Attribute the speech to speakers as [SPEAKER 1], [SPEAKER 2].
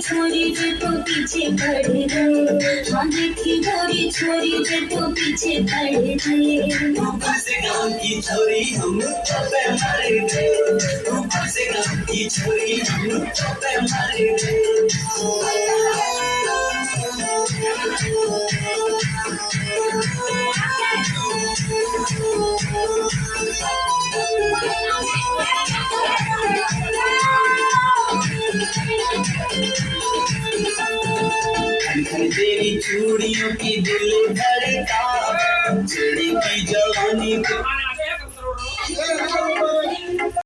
[SPEAKER 1] छोरी जे तो पीछे पड़े गए, हाँ देखी गोरी छोरी जे तो पीछे पड़े गए। ऊपर से गाँव की छोरी हम पे मर गए, ऊपर से गाँव की छोरी हम पे मर गए। तेरी चूड़ियों की दिल धड़का, चिड़ी की जवानी